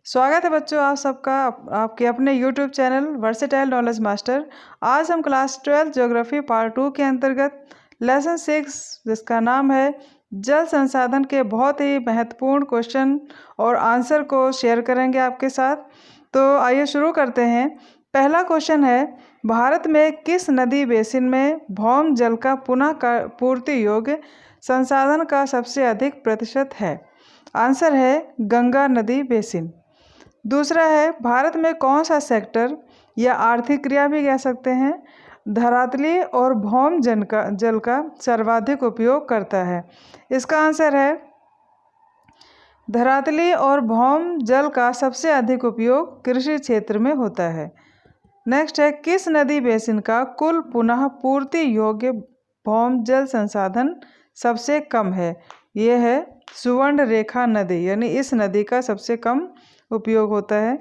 स्वागत है बच्चों आप सबका आपके अपने YouTube channel versatile knowledge master. आज हम क्लास 12 ज्योग्राफी पार्ट 2 के अंतर्गत लेसन 6 जिसका नाम है जल संसाधन के बहुत ही महत्वपूर्ण क्वेश्चन और आंसर को शेयर करेंगे आपके साथ। तो आइए शुरू करते हैं। पहला क्वेश्चन है, भारत में किस नदी बेसिन में भौम जल का पुनः पूर्ति योग्य संसाधन का सबसे अधिक प्रतिशत है? आंसर है गंगा नदी बेसिन। दूसरा है, भारत में कौन सा सेक्टर या आर्थिक क्रिया भी कह सकते हैं धरातली और भौम जल का सर्वाधिक उपयोग करता है? इसका आंसर है धरातली और भौम जल का सबसे अधिक उपयोग कृषि क्षेत्र में होता है। नेक्स्ट है, किस नदी बेसिन का कुल पुनः पूर्ति योग्य भौम जल संसाधन सबसे कम है? ये है सुवर्ण रेखा नदी, यानी इस नदी का सबसे कम उपयोग होता है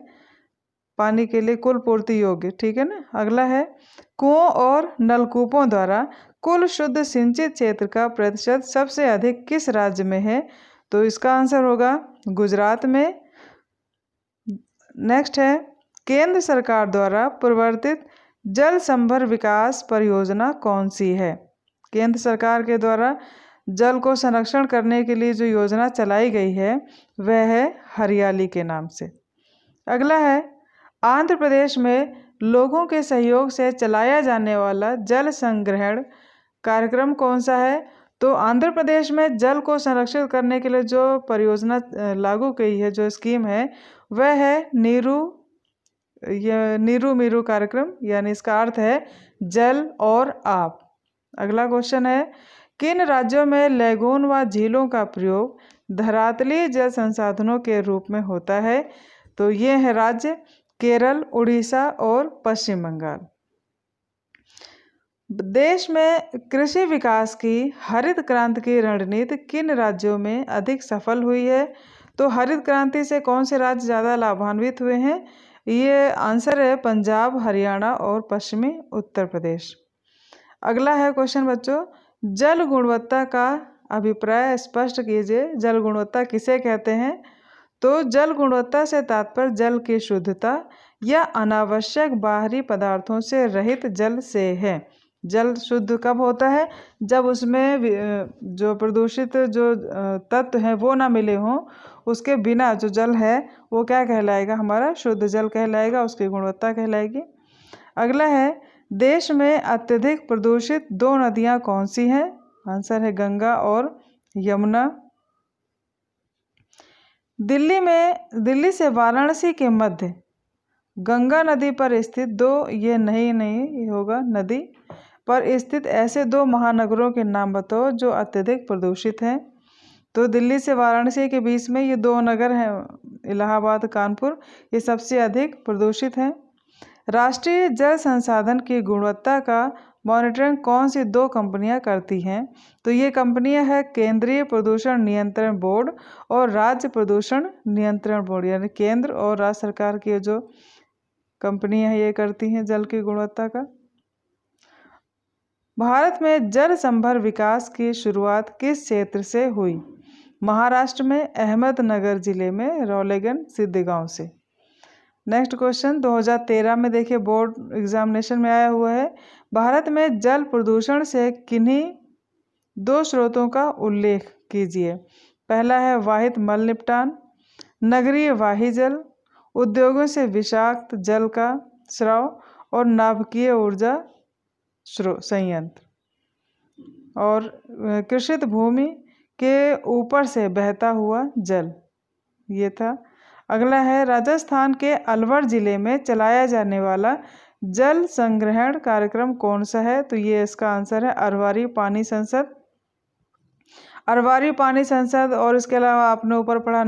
पानी के लिए, कुल पूर्ति योग्य। ठीक है ना। अगला है, कुओं और नलकूपों द्वारा कुल शुद्ध सिंचित क्षेत्र का प्रतिशत सबसे अधिक किस राज्य में है? तो इसका आंसर होगा गुजरात में। नेक्स्ट है, केंद्र सरकार द्वारा प्रवर्तित जल संभर विकास परियोजना कौन सी है? केंद्र सरकार के द्वारा जल को संरक्षण करने के लिए जो योजना चलाई गई है वह है हरियाली के नाम से। अगला है, आंध्र प्रदेश में लोगों के सहयोग से चलाया जाने वाला जल संग्रहण कार्यक्रम कौन सा है? तो आंध्र प्रदेश में जल को संरक्षित करने के लिए जो परियोजना लागू की है, जो स्कीम है, वह है नीरू मीरू कार्यक्रम, यानी इसका अर्थ है जल और आप। अगला क्वेश्चन है, किन राज्यों में लैगून व झीलों का प्रयोग धरातली जल संसाधनों के रूप में होता है? तो ये है राज्य केरल, उड़ीसा और पश्चिम बंगाल। देश में कृषि विकास की हरित क्रांति की रणनीति किन राज्यों में अधिक सफल हुई है? तो हरित क्रांति से कौन से राज्य ज़्यादा लाभान्वित हुए हैं? ये आंसर है पंजाब, हरियाणा और पश्चिमी उत्तर प्रदेश। अगला है क्वेश्चन बच्चों, जल गुणवत्ता का अभिप्राय स्पष्ट कीजिए। जल गुणवत्ता किसे कहते हैं? तो जल गुणवत्ता से तात्पर्य जल की शुद्धता या अनावश्यक बाहरी पदार्थों से रहित जल से है। जल शुद्ध कब होता है? जब उसमें जो प्रदूषित जो तत्व हैं वो ना मिले हों। उसके बिना जो जल है वो क्या कहलाएगा? हमारा शुद्ध जल कहलाएगा, उसकी गुणवत्ता कहलाएगी। अगला है, देश में अत्यधिक प्रदूषित 2 नदियां कौन सी हैं? आंसर है गंगा और यमुना। दिल्ली से वाराणसी के मध्य गंगा नदी पर स्थित ये नहीं होगा नदी पर स्थित ऐसे 2 महानगरों के नाम बताओ जो अत्यधिक प्रदूषित हैं। तो दिल्ली से वाराणसी के बीच में ये 2 नगर हैं, इलाहाबाद, कानपुर, ये सबसे अधिक प्रदूषित हैं। राष्ट्रीय जल संसाधन की गुणवत्ता का मॉनिटरिंग कौन सी 2 कंपनियां करती हैं? तो ये कंपनियां हैं केंद्रीय प्रदूषण नियंत्रण बोर्ड और राज्य प्रदूषण नियंत्रण बोर्ड, यानी केंद्र और राज्य सरकार की जो कंपनियां हैं ये करती हैं जल की गुणवत्ता का। भारत में जल संभर विकास की शुरुआत किस क्षेत्र से हुई? महाराष्ट्र में अहमदनगर जिले में रौलेगन सिद्ध गांव से। नेक्स्ट क्वेश्चन 2013 में देखिए बोर्ड एग्जामिनेशन में आया हुआ है, भारत में जल प्रदूषण से किन्हीं 2 स्रोतों का उल्लेख कीजिए। पहला है वाहित मल निपटान, नगरीय वाही जल, उद्योगों से विषाक्त जल का स्राव और नाभिकीय ऊर्जा संयंत्र और कृषित भूमि के ऊपर से बहता हुआ जल, ये था। अगला है, राजस्थान के अलवर जिले में चलाया जाने वाला जल संग्रहण कार्यक्रम कौन सा है? तो ये इसका आंसर है अरवारी पानी संसद। अरवारी पानी संसद और इसके अलावा आपने ऊपर पढ़ा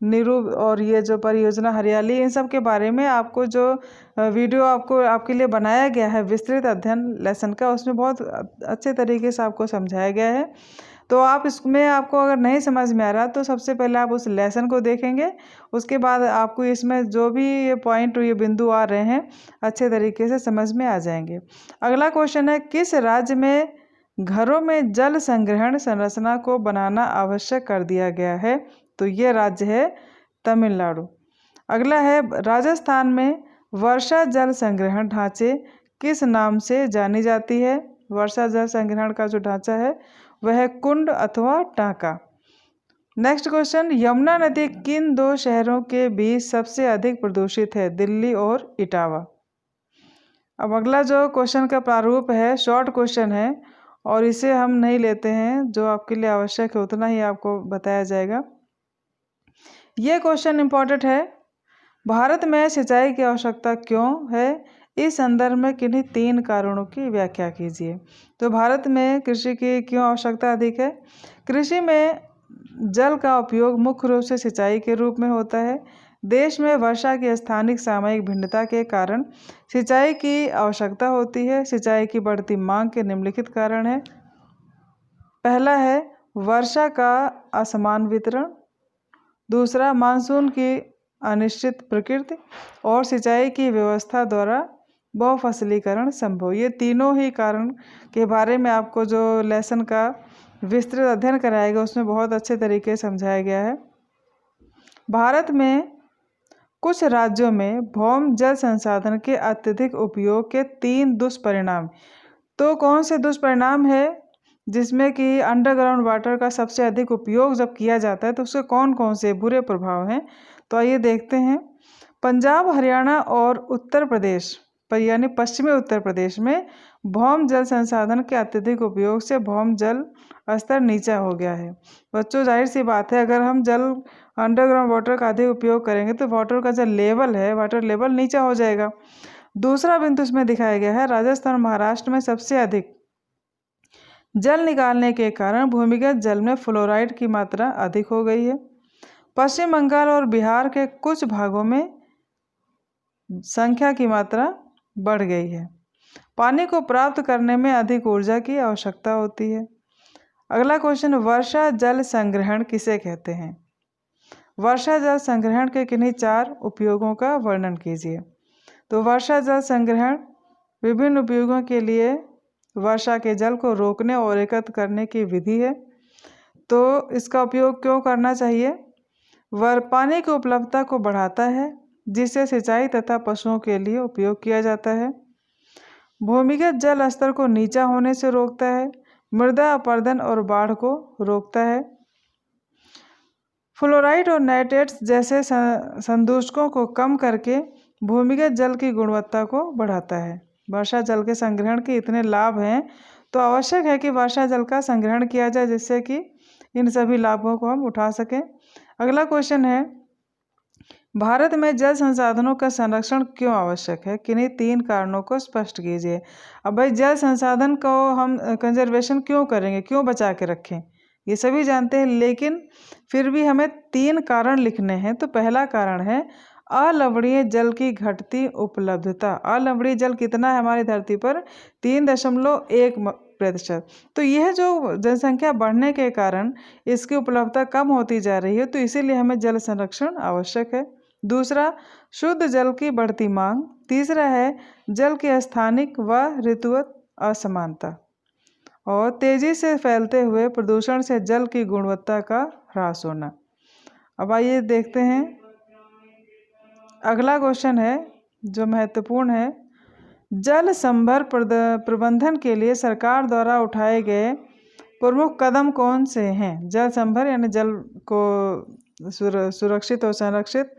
नीरू और ये जो परियोजना हरियाली, इन सब के बारे में आपको जो वीडियो आपके लिए बनाया गया है विस्तृत अध्ययन लेसन का, उसमें बहुत अच्छे तरीके से आपको समझाया गया है। तो आप इसमें आपको अगर नहीं समझ में आ रहा तो सबसे पहले आप उस लेसन को देखेंगे, उसके बाद आपको इसमें जो भी ये पॉइंट ये बिंदु आ रहे हैं अच्छे तरीके से समझ में आ जाएंगे। अगला क्वेश्चन है, किस राज्य में घरों में जल संग्रहण संरचना को बनाना आवश्यक कर दिया गया है? तो ये राज्य है तमिलनाडु। अगला है राजस्थान में वर्षा जल संग्रहण ढांचे किस नाम से जानी जाती है? वर्षा जल संग्रहण का जो ढांचा है वह कुंड अथवा टांका। नेक्स्ट क्वेश्चन, यमुना नदी किन दो शहरों के बीच सबसे अधिक प्रदूषित है? दिल्ली और इटावा। अब अगला जो क्वेश्चन का प्रारूप है शॉर्ट क्वेश्चन है और इसे हम नहीं लेते हैं, जो आपके लिए आवश्यक है उतना ही आपको बताया जाएगा। ये क्वेश्चन इम्पोर्टेंट है। भारत में सिंचाई की आवश्यकता क्यों है? इस संदर्भ में किन्हीं 3 कारणों की व्याख्या कीजिए। तो भारत में कृषि की क्यों आवश्यकता अधिक है? कृषि में जल का उपयोग मुख्य रूप से सिंचाई के रूप में होता है। देश में वर्षा की स्थानिक सामयिक भिन्नता के कारण सिंचाई की आवश्यकता होती है। सिंचाई की बढ़ती मांग के निम्नलिखित कारण है। पहला है वर्षा का असमान वितरण, दूसरा मानसून की अनिश्चित प्रकृति और सिंचाई की व्यवस्था द्वारा बहुफसलीकरण संभव। ये तीनों ही कारण के बारे में आपको जो लेसन का विस्तृत अध्ययन कराएगा उसमें बहुत अच्छे तरीके से समझाया गया है। भारत में कुछ राज्यों में भौम जल संसाधन के अत्यधिक उपयोग के 3 दुष्परिणाम। तो कौन से दुष्परिणाम है जिसमें कि अंडरग्राउंड वाटर का सबसे अधिक उपयोग जब किया जाता है तो उसके कौन कौन से बुरे प्रभाव हैं? तो आइए देखते हैं। पंजाब, हरियाणा और उत्तर प्रदेश पर यानी पश्चिमी उत्तर प्रदेश में भौम जल संसाधन के अत्यधिक उपयोग से भौम जल स्तर नीचा हो गया है। बच्चों, जाहिर सी बात है, अगर हम जल अंडरग्राउंड वाटर का अधिक उपयोग करेंगे तो वाटर का जो लेवल है, वाटर लेवल नीचा हो जाएगा। दूसरा बिंदु इसमें दिखाया गया है, राजस्थान और महाराष्ट्र में सबसे अधिक जल निकालने के कारण भूमिगत जल में फ्लोराइड की मात्रा अधिक हो गई है। पश्चिम बंगाल और बिहार के कुछ भागों में संख्या की मात्रा बढ़ गई है। पानी को प्राप्त करने में अधिक ऊर्जा की आवश्यकता होती है। अगला क्वेश्चन, वर्षा जल संग्रहण किसे कहते हैं? वर्षा जल संग्रहण के किन्हीं 4 उपयोगों का वर्णन कीजिए। तो वर्षा जल संग्रहण विभिन्न उपयोगों के लिए वर्षा के जल को रोकने और एकत्र करने की विधि है। तो इसका उपयोग क्यों करना चाहिए? पानी की उपलब्धता को बढ़ाता है जिससे सिंचाई तथा पशुओं के लिए उपयोग किया जाता है। भूमिगत जल स्तर को नीचा होने से रोकता है। मृदा अपरदन और बाढ़ को रोकता है। फ्लोराइड और नाइट्रेट्स जैसे संदूषकों को कम करके भूमिगत जल की गुणवत्ता को बढ़ाता है। वर्षा जल के संग्रहण के इतने लाभ हैं तो आवश्यक है कि वर्षा जल का संग्रहण किया जाए जिससे कि इन सभी लाभों को हम उठा सकें। अगला क्वेश्चन है, भारत में जल संसाधनों का संरक्षण क्यों आवश्यक है? किन्हीं 3 कारणों को स्पष्ट कीजिए। अब भाई, जल संसाधन को हम कंजर्वेशन क्यों करेंगे, क्यों बचा के रखें, ये सभी जानते हैं, लेकिन फिर भी हमें 3 कारण लिखने हैं। तो पहला कारण है अलवणीय जल की घटती उपलब्धता। अलवणीय जल कितना है हमारी धरती पर? 3.1%। तो यह जो जनसंख्या बढ़ने के कारण इसकी उपलब्धता कम होती जा रही है, तो इसीलिए हमें जल संरक्षण आवश्यक है। दूसरा, शुद्ध जल की बढ़ती मांग। तीसरा है जल की स्थानिक व ऋतुगत असमानता। और तेजी से फैलते हुए प्रदूषण से जल की गुणवत्ता का ह्रास होना। अब आइए देखते हैं, अगला क्वेश्चन है जो महत्वपूर्ण है, जल संभर प्रबंधन के लिए सरकार द्वारा उठाए गए प्रमुख कदम कौन से हैं? जल संभर यानी जल को सुरक्षित और संरक्षित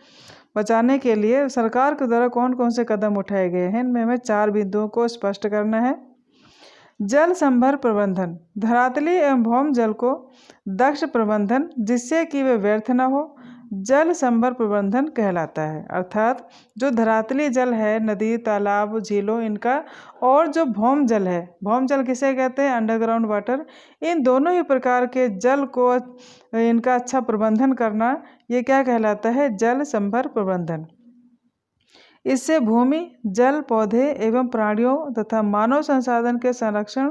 बचाने के लिए सरकार के द्वारा कौन कौन से कदम उठाए गए हैं, इनमें हमें 4 बिंदुओं को स्पष्ट करना है। जल संभर प्रबंधन, धरातली एवं भौम जल को दक्ष प्रबंधन जिससे कि वे व्यर्थ न हो, जल संभर प्रबंधन कहलाता है। अर्थात जो धरातली जल है, नदी, तालाब, झीलों, इनका, और जो भौम जल है, भौम जल किसे कहते हैं? Underground water. इन दोनों ही प्रकार के जल को इनका अच्छा प्रबंधन करना, ये क्या कहलाता है? जल संभर प्रबंधन। इससे भूमि, जल, पौधे एवं प्राणियों तथा मानव संसाधन के संरक्षण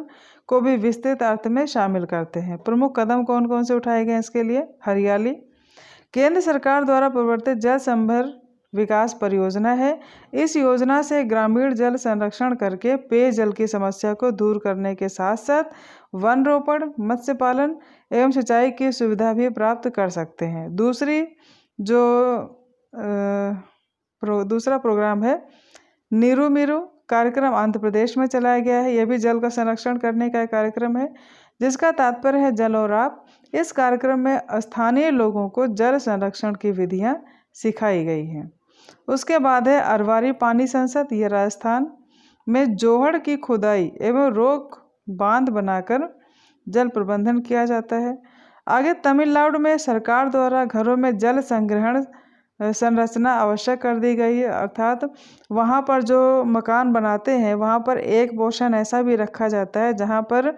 को भी विस्तृत अर्थ में शामिल करते हैं। प्रमुख कदम कौन कौन से उठाए गए इसके लिए? हरियाली, केंद्र सरकार द्वारा प्रवर्तित जल संभर विकास परियोजना है। इस योजना से ग्रामीण जल संरक्षण करके पेयजल की समस्या को दूर करने के साथ साथ वन रोपण, मत्स्य पालन एवं सिंचाई की सुविधा भी प्राप्त कर सकते हैं। दूसरी जो दूसरा प्रोग्राम है नीरू मीरू कार्यक्रम आंध्र प्रदेश में चलाया गया है। यह भी जल का संरक्षण करने का एक कार्यक्रम है जिसका तात्पर्य है जल और आप। इस कार्यक्रम में स्थानीय लोगों को जल संरक्षण की विधियां सिखाई गई हैं। उसके बाद है अरवारी पानी संसद। यह राजस्थान में जोहड़ की खुदाई एवं रोक बांध बनाकर जल प्रबंधन किया जाता है। आगे तमिलनाडु में सरकार द्वारा घरों में जल संग्रहण संरचना आवश्यक कर दी गई है, अर्थात वहाँ पर जो मकान बनाते हैं वहाँ पर एक पोर्शन ऐसा भी रखा जाता है जहाँ पर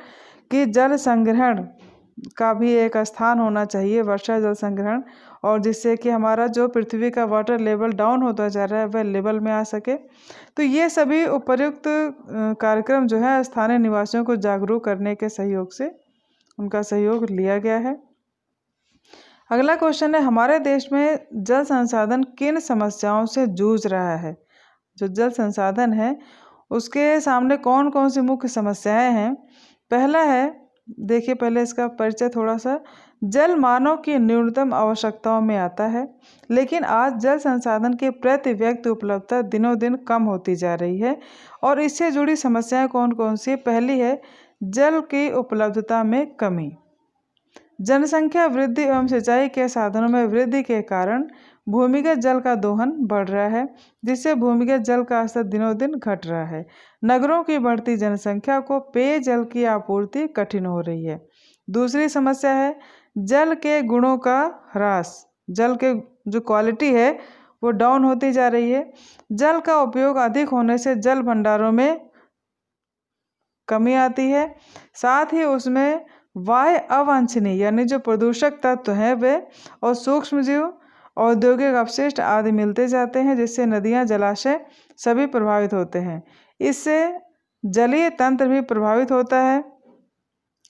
कि जल संग्रहण का भी एक स्थान होना चाहिए, वर्षा जल संग्रहण, और जिससे कि हमारा जो पृथ्वी का वाटर लेवल डाउन होता जा रहा है वह लेवल में आ सके। तो ये सभी उपर्युक्त कार्यक्रम जो है स्थानीय निवासियों को जागरूक करने के सहयोग से उनका सहयोग लिया गया है। अगला क्वेश्चन है हमारे देश में जल संसाधन किन समस्याओं से जूझ रहा है। जो जल संसाधन है उसके सामने कौन कौन सी मुख्य समस्याएं हैं। पहला है, देखिए पहले इसका परिचय थोड़ा सा। जल मानव की न्यूनतम आवश्यकताओं में आता है, लेकिन आज जल संसाधन की प्रति व्यक्ति उपलब्धता दिनों दिन कम होती जा रही है। और इससे जुड़ी समस्याएं कौन कौन सी। पहली है जल की उपलब्धता में कमी। जनसंख्या वृद्धि एवं सिंचाई के साधनों में वृद्धि के कारण भूमिगत जल का दोहन बढ़ रहा है, जिससे भूमिगत जल का स्तर दिनों दिन घट रहा है। नगरों की बढ़ती जनसंख्या को पेयजल की आपूर्ति कठिन हो रही है। दूसरी समस्या है जल के गुणों का ह्रास। जल के जो क्वालिटी है वो डाउन होती जा रही है। जल का उपयोग अधिक होने से जल भंडारों में कमी आती है, साथ ही उसमें वाह्य अवांछनीय यानी जो प्रदूषक तत्व हैं वे और सूक्ष्म जीव, औद्योगिक अपशिष्ट आदि मिलते जाते हैं, जिससे नदियां, जलाशय सभी प्रभावित होते हैं। इससे जलीय तंत्र भी प्रभावित होता है।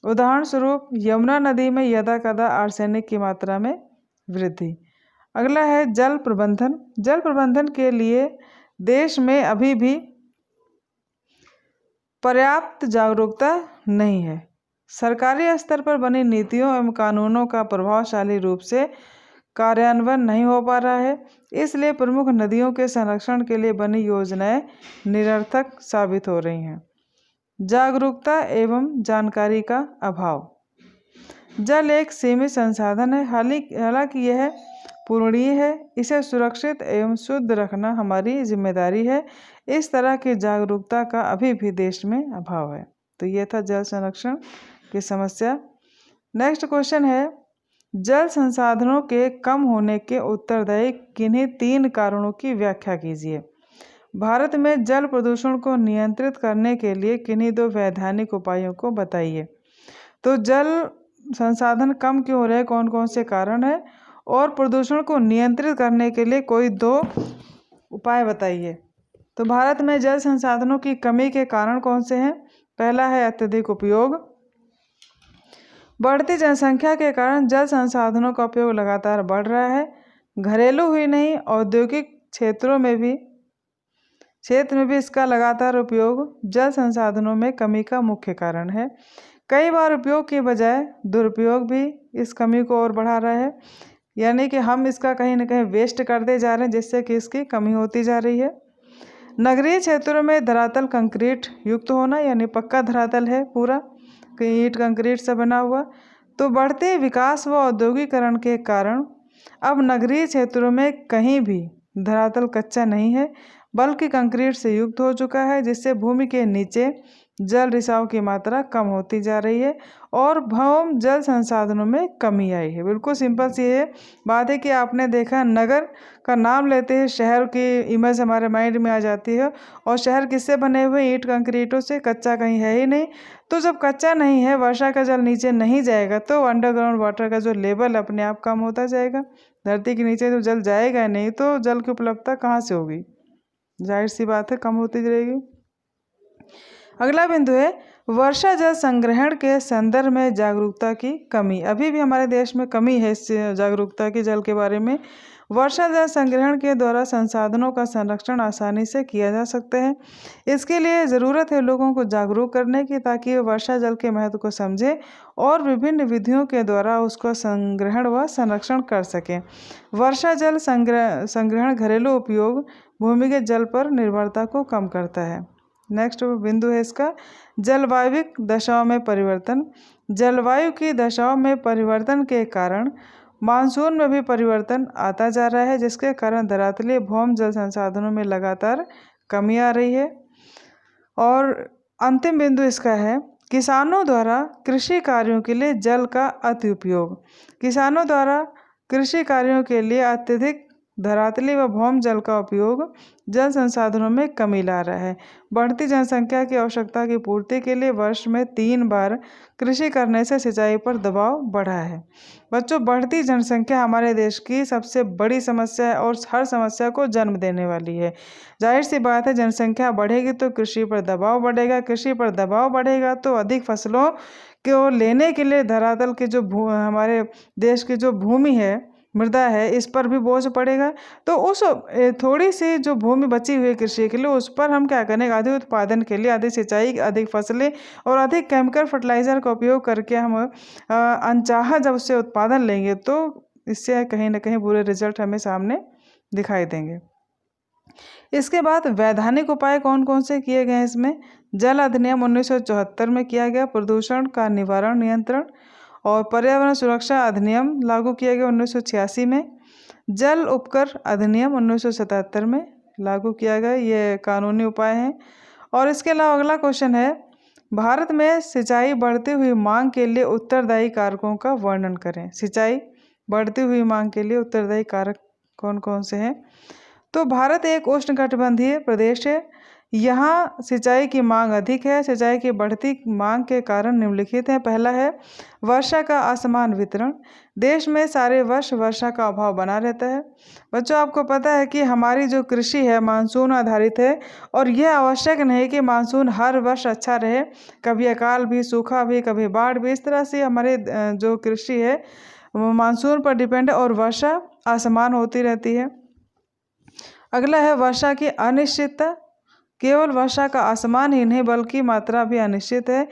उदाहरण स्वरूप यमुना नदी में यदा कदा आर्सेनिक की मात्रा में वृद्धि। अगला है जल प्रबंधन। जल प्रबंधन के लिए देश में अभी भी पर्याप्त जागरूकता नहीं है। सरकारी स्तर पर बनी नीतियों एवं कानूनों का प्रभावशाली रूप से कार्यान्वयन नहीं हो पा रहा है, इसलिए प्रमुख नदियों के संरक्षण के लिए बनी योजनाएं निरर्थक साबित हो रही हैं। जागरूकता एवं जानकारी का अभाव। जल एक सीमित संसाधन है, हालांकि यह पूर्णीय है। इसे सुरक्षित एवं शुद्ध रखना हमारी जिम्मेदारी है। इस तरह की जागरूकता का अभी भी देश में अभाव है। तो ये था जल संरक्षण की समस्या। नेक्स्ट क्वेश्चन है जल संसाधनों के कम होने के उत्तरदायी किन्हीं 3 कारणों की व्याख्या कीजिए। भारत में जल प्रदूषण को नियंत्रित करने के लिए किन्हीं 2 वैधानिक उपायों को बताइए। तो जल संसाधन कम क्यों हो रहे हैं, कौन कौन से कारण हैं, और प्रदूषण को नियंत्रित करने के लिए कोई 2 उपाय बताइए। तो भारत में जल संसाधनों की कमी के कारण कौन से हैं। पहला है अत्यधिक उपयोग। बढ़ती जनसंख्या के कारण जल संसाधनों का उपयोग लगातार बढ़ रहा है। घरेलू ही नहीं, औद्योगिक क्षेत्र में भी इसका लगातार उपयोग जल संसाधनों में कमी का मुख्य कारण है। कई बार उपयोग के बजाय दुरुपयोग भी इस कमी को और बढ़ा रहा है, यानी कि हम इसका कहीं ना कहीं वेस्ट करते जा रहे हैं, जिससे कि इसकी कमी होती जा रही है। नगरीय क्षेत्रों में धरातल कंक्रीट युक्त होना, यानी पक्का धरातल है पूरा, कहीं ईंट कंक्रीट से बना हुआ। तो बढ़ते विकास व औद्योगिकरण के कारण अब नगरीय क्षेत्रों में कहीं भी धरातल कच्चा नहीं है, बल्कि कंक्रीट से युक्त हो चुका है, जिससे भूमि के नीचे जल रिसाव की मात्रा कम होती जा रही है और भौम जल संसाधनों में कमी आई है। बिल्कुल सिंपल सी ये बात है कि आपने देखा नगर का नाम लेते हैं शहर की इमेज हमारे माइंड में आ जाती है, और शहर किससे बने हुए, ईंट कंक्रीटों से, कच्चा कहीं है ही नहीं। तो जब कच्चा नहीं है, वर्षा का जल नीचे नहीं जाएगा, तो अंडरग्राउंड वाटर का जो लेवल अपने आप कम होता जाएगा। धरती के नीचे तो जल जाएगा नहीं, तो जल की उपलब्धता कहाँ से होगी, जाहिर सी बात है कम होती रहेगी। अगला बिंदु है वर्षा जल संग्रहण के संदर्भ में जागरूकता की कमी। अभी भी हमारे देश में कमी है इस जागरूकता के जल के बारे में। वर्षा जल संग्रहण के द्वारा संसाधनों का संरक्षण आसानी से किया जा सकता है। इसके लिए ज़रूरत है लोगों को जागरूक करने की, ताकि वे वर्षा जल के महत्व को समझें और विभिन्न विधियों के द्वारा उसका संग्रहण व संरक्षण कर सकें। वर्षा जल संग्रहण घरेलू उपयोग भूमिगत जल पर निर्भरता को कम करता है। नेक्स्ट बिंदु है इसका जलवायविक दशाओं में परिवर्तन। जलवायु की दशाओं में परिवर्तन के कारण मानसून में भी परिवर्तन आता जा रहा है, जिसके कारण धरातलीय भौम जल संसाधनों में लगातार कमी आ रही है। और अंतिम बिंदु इसका है किसानों द्वारा कृषि कार्यों के लिए जल का अति उपयोग। किसानों द्वारा कृषि कार्यों के लिए अत्यधिक धरातली व भौम जल का उपयोग जल संसाधनों में कमी ला रहा है। बढ़ती जनसंख्या की आवश्यकता की पूर्ति के लिए वर्ष में 3 बार कृषि करने से सिंचाई पर दबाव बढ़ा है। बच्चों, बढ़ती जनसंख्या हमारे देश की सबसे बड़ी समस्या है और हर समस्या को जन्म देने वाली है। जाहिर सी बात है, जनसंख्या बढ़ेगी तो कृषि पर दबाव बढ़ेगा, कृषि पर दबाव बढ़ेगा तो अधिक फसलों को लेने के लिए धरातल के जो हमारे देश की जो भूमि है, मृदा है, इस पर भी बोझ पड़ेगा। तो उस थोड़ी सी जो भूमि बची हुई है कृषि के लिए, उस पर हम क्या करेंगे, अधिक उत्पादन के लिए अधिक सिंचाई, अधिक फसलें और अधिक केमिकल फर्टिलाइज़र का उपयोग करके हम अनचाहा जब उससे उत्पादन लेंगे तो इससे कहीं ना कहीं बुरे रिजल्ट हमें सामने दिखाई देंगे। इसके बाद वैधानिक उपाय कौन कौन से किए गए हैं इसमें? जल अधिनियम 1974 में किया गया प्रदूषण का निवारण नियंत्रण, और पर्यावरण सुरक्षा अधिनियम लागू किया गया 1986 में। जल उपकर अधिनियम 1977 में लागू किया गया। ये कानूनी उपाय हैं। और इसके अलावा अगला क्वेश्चन है भारत में सिंचाई बढ़ती हुई मांग के लिए उत्तरदायी कारकों का वर्णन करें। सिंचाई बढ़ती हुई मांग के लिए उत्तरदायी कारक कौन कौन से हैं? तो भारत एक उष्णकटिबंधीय प्रदेश है। यहाँ सिंचाई की मांग अधिक है। सिंचाई की बढ़ती मांग के कारण निम्नलिखित हैं। पहला है वर्षा का असमान वितरण। देश में सारे वर्ष वर्षा का अभाव बना रहता है। बच्चों, आपको पता है कि हमारी जो कृषि है मानसून आधारित है, और यह आवश्यक नहीं कि मानसून हर वर्ष अच्छा रहे। कभी अकाल भी, सूखा भी, कभी बाढ़ भी, इस तरह से हमारे जो कृषि है वो मानसून पर डिपेंड है और वर्षा असमान होती रहती है। अगला है वर्षा की अनिश्चितता। केवल वर्षा का असमान ही नहीं बल्कि मात्रा भी अनिश्चित है।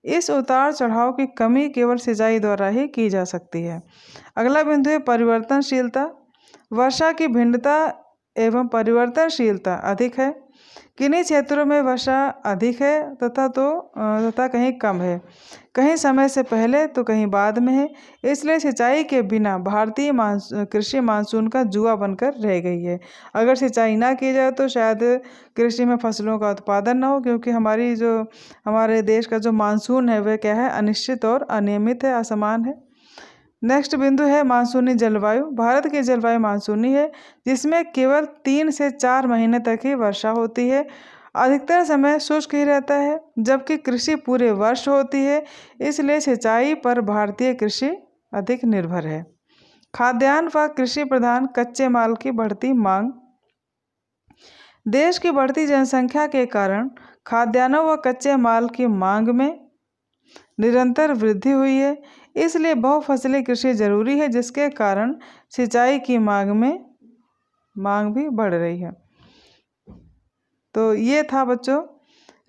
इस उतार चढ़ाव की कमी केवल सिंचाई द्वारा ही की जा सकती है। अगला बिंदु है परिवर्तनशीलता। वर्षा की भिन्नता एवं परिवर्तनशीलता अधिक है। किन्हीं क्षेत्रों में वर्षा अधिक है तथा कहीं कम है। कहीं समय से पहले तो कहीं बाद में है। इसलिए सिंचाई के बिना भारतीय कृषि मानसून का जुआ बनकर रह गई है। अगर सिंचाई ना की जाए तो शायद कृषि में फसलों का उत्पादन ना हो, क्योंकि हमारे देश का जो मानसून है वह क्या है, अनिश्चित और अनियमित है, असमान है। नेक्स्ट बिंदु है मानसूनी जलवायु। भारत की जलवायु मानसूनी है, जिसमें केवल 3 से 4 महीने तक ही वर्षा होती है। अधिकतर समय शुष्क ही रहता है, जबकि कृषि पूरे वर्ष होती है। इसलिए सिंचाई पर भारतीय कृषि अधिक निर्भर है। खाद्यान्न व कृषि प्रधान कच्चे माल की बढ़ती मांग। देश की बढ़ती जनसंख्या के कारण खाद्यान्नों व कच्चे माल की मांग में निरंतर वृद्धि हुई है। इसलिए बहुफसली कृषि जरूरी है, जिसके कारण सिंचाई की मांग भी बढ़ रही है। तो ये था बच्चों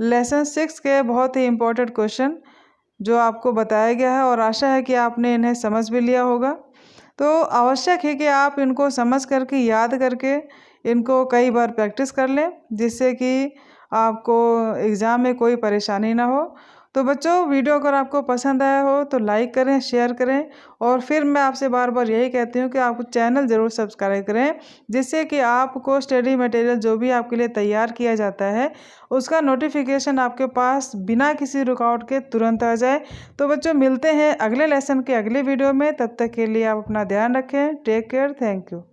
लेसन 6 के बहुत ही इम्पोर्टेंट क्वेश्चन जो आपको बताया गया है, और आशा है कि आपने इन्हें समझ भी लिया होगा। तो आवश्यक है कि आप इनको समझ करके, याद करके इनको कई बार प्रैक्टिस कर लें, जिससे कि आपको एग्ज़ाम में कोई परेशानी ना हो। तो बच्चों, वीडियो अगर आपको पसंद आया हो तो लाइक करें, शेयर करें, और फिर मैं आपसे बार बार यही कहती हूँ कि आप चैनल ज़रूर सब्सक्राइब करें, जिससे कि आपको स्टडी मटेरियल जो भी आपके लिए तैयार किया जाता है उसका नोटिफिकेशन आपके पास बिना किसी रुकावट के तुरंत आ जाए। तो बच्चों, मिलते हैं अगले लेसन के अगले वीडियो में। तब तक के लिए आप अपना ध्यान रखें। Take care. Thank you.